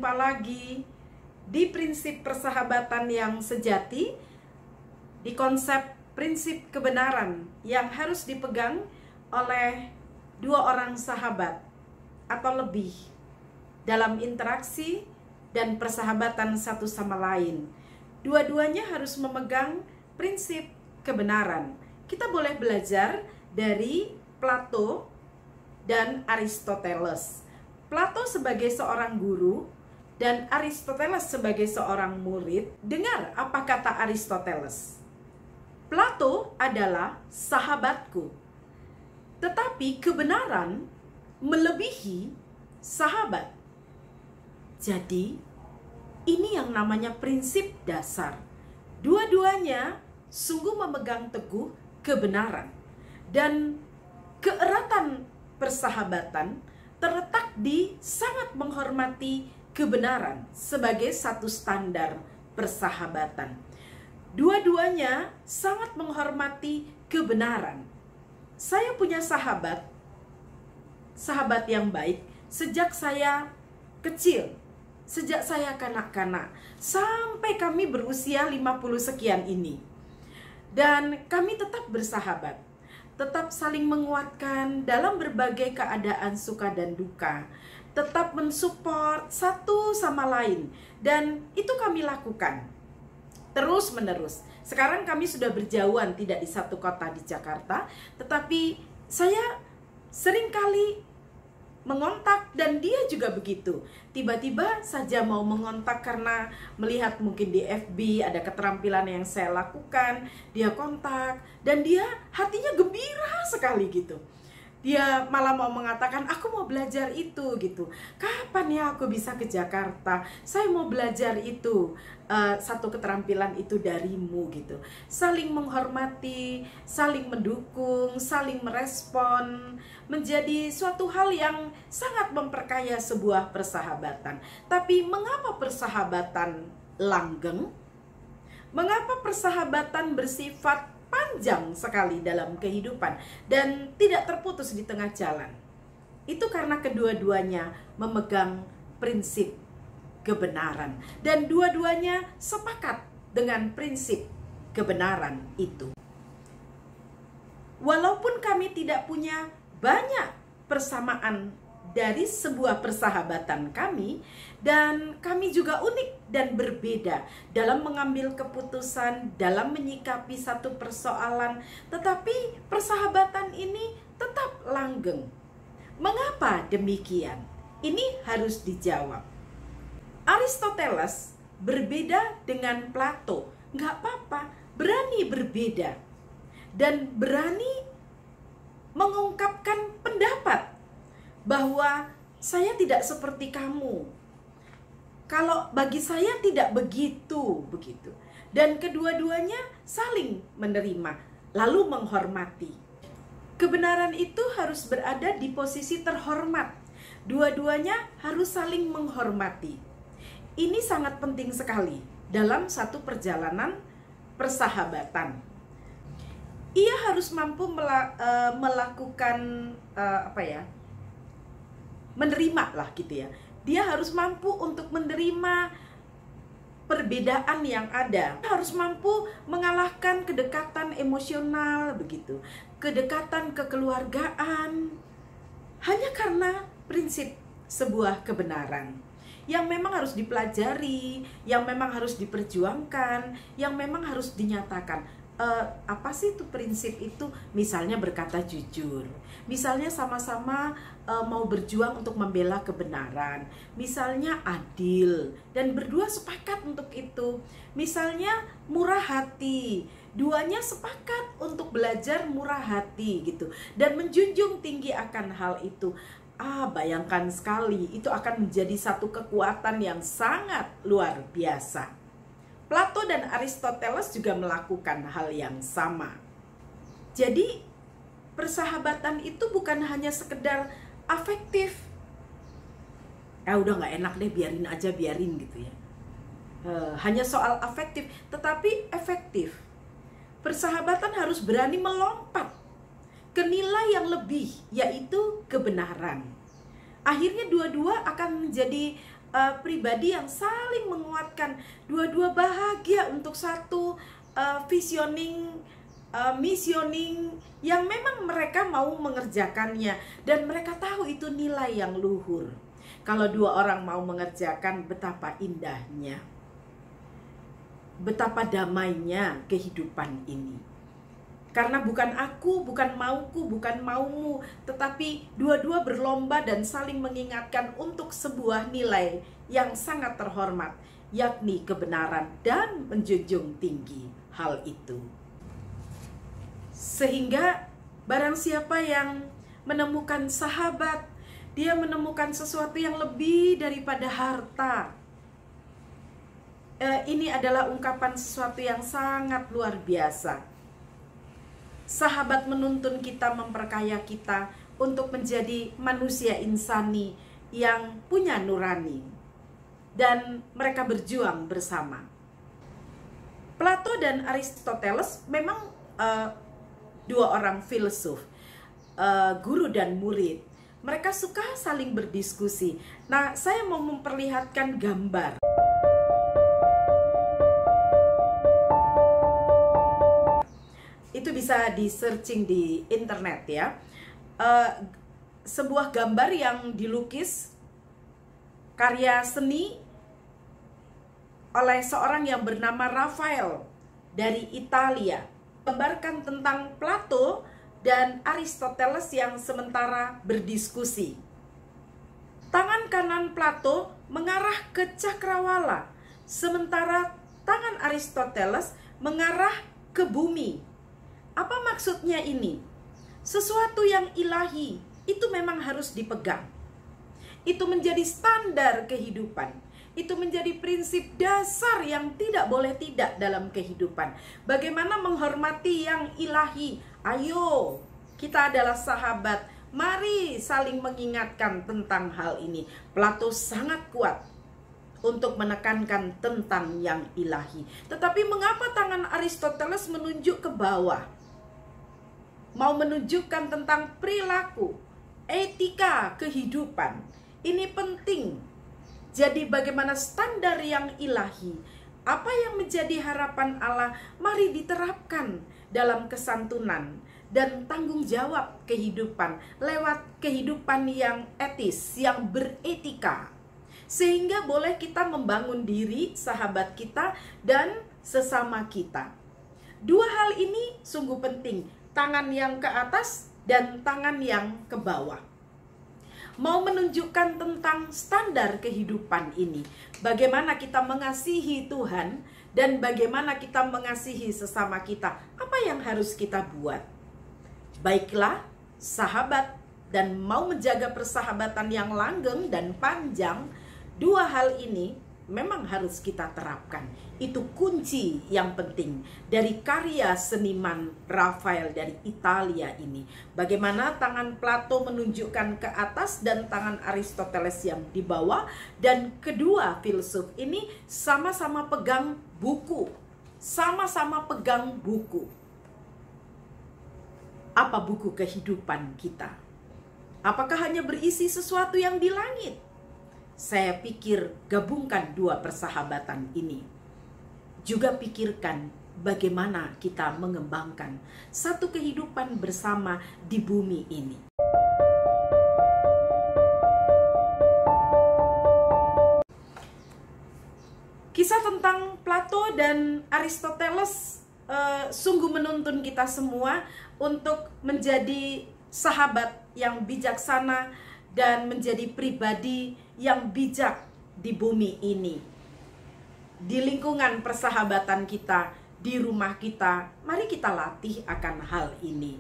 berjumpa lagi di prinsip persahabatan yang sejati, di konsep prinsip kebenaran yang harus dipegang oleh dua orang sahabat atau lebih dalam interaksi dan persahabatan satu sama lain. Dua-duanya harus memegang prinsip kebenaran. Kita boleh belajar dari Plato dan Aristoteles. Plato sebagai seorang guru dan Aristoteles sebagai seorang murid. Dengar apa kata Aristoteles. Plato adalah sahabatku, tetapi kebenaran melebihi sahabat. Jadi, ini yang namanya prinsip dasar. Dua-duanya sungguh memegang teguh kebenaran. Dan keeratan persahabatan terletak di sangat menghormati kebenaran sebagai satu standar persahabatan. Dua-duanya sangat menghormati kebenaran. Saya punya sahabat yang baik sejak saya kecil, sejak saya kanak-kanak, sampai kami berusia 50 sekian ini. Dan kami tetap bersahabat, tetap saling menguatkan dalam berbagai keadaan suka dan duka, tetap mensupport satu sama lain, dan itu kami lakukan terus menerus. Sekarang kami sudah berjauhan, tidak di satu kota di Jakarta, tetapi saya seringkali mengontak dan dia juga begitu. Tiba-tiba saja mau mengontak karena melihat mungkin di FB ada keterampilan yang saya lakukan, dia kontak dan dia hatinya gembira sekali gitu. Dia malah mau mengatakan, aku mau belajar itu gitu. Kapan ya aku bisa ke Jakarta? Saya mau belajar itu, satu keterampilan itu darimu gitu. Saling menghormati, saling mendukung, saling merespon, menjadi suatu hal yang sangat memperkaya sebuah persahabatan. Tapi mengapa persahabatan langgeng? Mengapa persahabatan bersifat panjang sekali dalam kehidupan dan tidak terputus di tengah jalan? Itu karena kedua-duanya memegang prinsip kebenaran dan dua-duanya sepakat dengan prinsip kebenaran itu. Walaupun kami tidak punya banyak persamaan dari sebuah persahabatan kami, dan kami juga unik dan berbeda dalam mengambil keputusan, dalam menyikapi satu persoalan, tetapi persahabatan ini tetap langgeng. Mengapa demikian? Ini harus dijawab. Aristoteles berbeda dengan Plato. Nggak apa-apa, berani berbeda dan berani mengungkapkan pendapat bahwa saya tidak seperti kamu. Kalau bagi saya tidak begitu. Dan kedua-duanya saling menerima, lalu menghormati. Kebenaran itu harus berada di posisi terhormat. Dua-duanya harus saling menghormati. Ini sangat penting sekali dalam satu perjalanan persahabatan. Ia harus mampu melakukan menerima lah gitu ya. Dia harus mampu untuk menerima perbedaan yang ada. Dia harus mampu mengalahkan kedekatan emosional begitu, kedekatan kekeluargaan, hanya karena prinsip sebuah kebenaran yang memang harus dipelajari, yang memang harus diperjuangkan, yang memang harus dinyatakan. Apa sih itu prinsip itu? Misalnya berkata jujur, misalnya sama-sama mau berjuang untuk membela kebenaran, misalnya adil dan berdua sepakat untuk itu, misalnya murah hati, duanya sepakat untuk belajar murah hati gitu dan menjunjung tinggi akan hal itu. Bayangkan sekali, itu akan menjadi satu kekuatan yang sangat luar biasa. Plato dan Aristoteles juga melakukan hal yang sama. Jadi persahabatan itu bukan hanya sekedar afektif. Udah gak enak deh, biarin gitu ya. Hanya soal afektif, tetapi efektif. Persahabatan harus berani melompat ke nilai yang lebih, yaitu kebenaran. Akhirnya dua-dua akan menjadi pribadi yang saling menguatkan, dua-dua bahagia untuk satu missioning yang memang mereka mau mengerjakannya, dan mereka tahu itu nilai yang luhur. Kalau dua orang mau mengerjakan, betapa indahnya, betapa damainya kehidupan ini. Karena bukan aku, bukan mauku, bukan maumu, tetapi dua-dua berlomba dan saling mengingatkan untuk sebuah nilai yang sangat terhormat, yakni kebenaran, dan menjunjung tinggi hal itu. Sehingga barang siapa yang menemukan sahabat, dia menemukan sesuatu yang lebih daripada harta. Ini adalah ungkapan sesuatu yang sangat luar biasa. Sahabat menuntun kita, memperkaya kita untuk menjadi manusia insani yang punya nurani, dan mereka berjuang bersama. Plato dan Aristoteles memang dua orang filsuf, guru dan murid. Mereka suka saling berdiskusi. Nah, saya mau memperlihatkan gambar. Itu bisa di searching di internet ya. Sebuah gambar yang dilukis karya seni oleh seorang yang bernama Raphael dari Italia, menggambarkan tentang Plato dan Aristoteles yang sementara berdiskusi. Tangan kanan Plato mengarah ke cakrawala, sementara tangan Aristoteles mengarah ke bumi. Apa maksudnya ini? Sesuatu yang ilahi itu memang harus dipegang. Itu menjadi standar kehidupan. Itu menjadi prinsip dasar yang tidak boleh tidak dalam kehidupan. Bagaimana menghormati yang ilahi? Ayo, kita adalah sahabat. Mari saling mengingatkan tentang hal ini. Plato sangat kuat untuk menekankan tentang yang ilahi. Tetapi mengapa tangan Aristoteles menunjuk ke bawah? Mau menunjukkan tentang perilaku, etika kehidupan. Ini penting. Jadi bagaimana standar yang ilahi, apa yang menjadi harapan Allah, mari diterapkan dalam kesantunan dan tanggung jawab kehidupan lewat kehidupan yang etis, yang beretika. Sehingga boleh kita membangun diri, sahabat kita, dan sesama kita. Dua hal ini sungguh penting. Tangan yang ke atas dan tangan yang ke bawah. Mau menunjukkan tentang standar kehidupan ini. Bagaimana kita mengasihi Tuhan dan bagaimana kita mengasihi sesama kita. Apa yang harus kita buat? Baiklah, sahabat, dan mau menjaga persahabatan yang langgeng dan panjang, dua hal ini memang harus kita terapkan. Itu kunci yang penting dari karya seniman Raphael dari Italia ini. Bagaimana tangan Plato menunjukkan ke atas dan tangan Aristoteles yang di bawah. Dan kedua filsuf ini sama-sama pegang buku. Sama-sama pegang buku. Apa buku kehidupan kita? Apakah hanya berisi sesuatu yang di langit? Saya pikir gabungkan dua persahabatan ini. Juga pikirkan bagaimana kita mengembangkan satu kehidupan bersama di bumi ini. Kisah tentang Plato dan Aristoteles sungguh menuntun kita semua untuk menjadi sahabat yang bijaksana dan menjadi pribadi yang bijak di bumi ini. Di lingkungan persahabatan kita, di rumah kita, mari kita latih akan hal ini.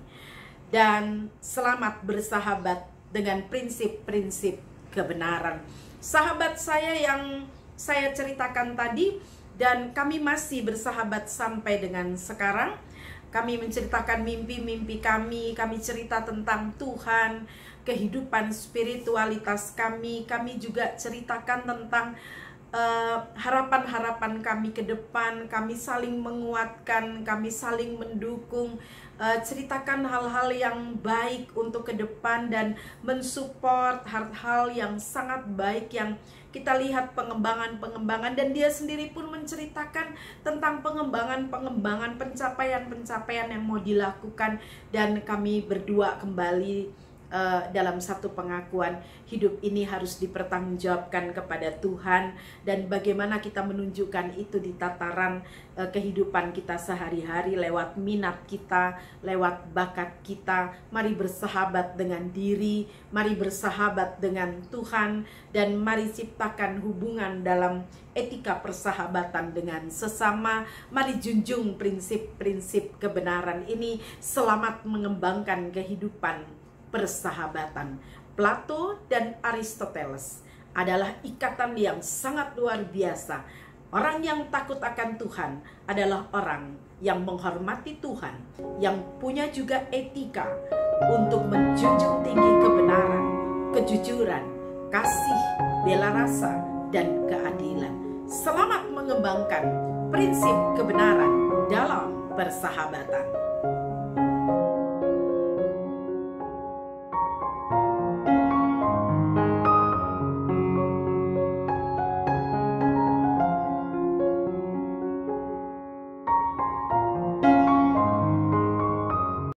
Dan selamat bersahabat dengan prinsip-prinsip kebenaran. Sahabat saya yang saya ceritakan tadi, dan kami masih bersahabat sampai dengan sekarang. Kami menceritakan mimpi-mimpi kami cerita tentang Tuhan, kehidupan spiritualitas kami juga ceritakan tentang harapan-harapan kami ke depan. Kami saling menguatkan, kami saling mendukung, ceritakan hal-hal yang baik untuk ke depan dan mensupport hal-hal yang sangat baik yang kita lihat pengembangan-pengembangan, dan dia sendiri pun menceritakan tentang pengembangan-pengembangan, pencapaian-pencapaian yang mau dilakukan. Dan kami berdua kembali dalam satu pengakuan, hidup ini harus dipertanggungjawabkan kepada Tuhan, dan bagaimana kita menunjukkan itu di tataran kehidupan kita sehari-hari, lewat minat kita, lewat bakat kita. Mari bersahabat dengan diri, mari bersahabat dengan Tuhan, dan mari ciptakan hubungan dalam etika persahabatan dengan sesama. Mari junjung prinsip-prinsip kebenaran ini. Selamat mengembangkan kehidupan persahabatan. Plato dan Aristoteles adalah ikatan yang sangat luar biasa. Orang yang takut akan Tuhan adalah orang yang menghormati Tuhan, yang punya juga etika untuk menjunjung tinggi kebenaran, kejujuran, kasih, bela rasa, dan keadilan. Selamat mengembangkan prinsip kebenaran dalam persahabatan.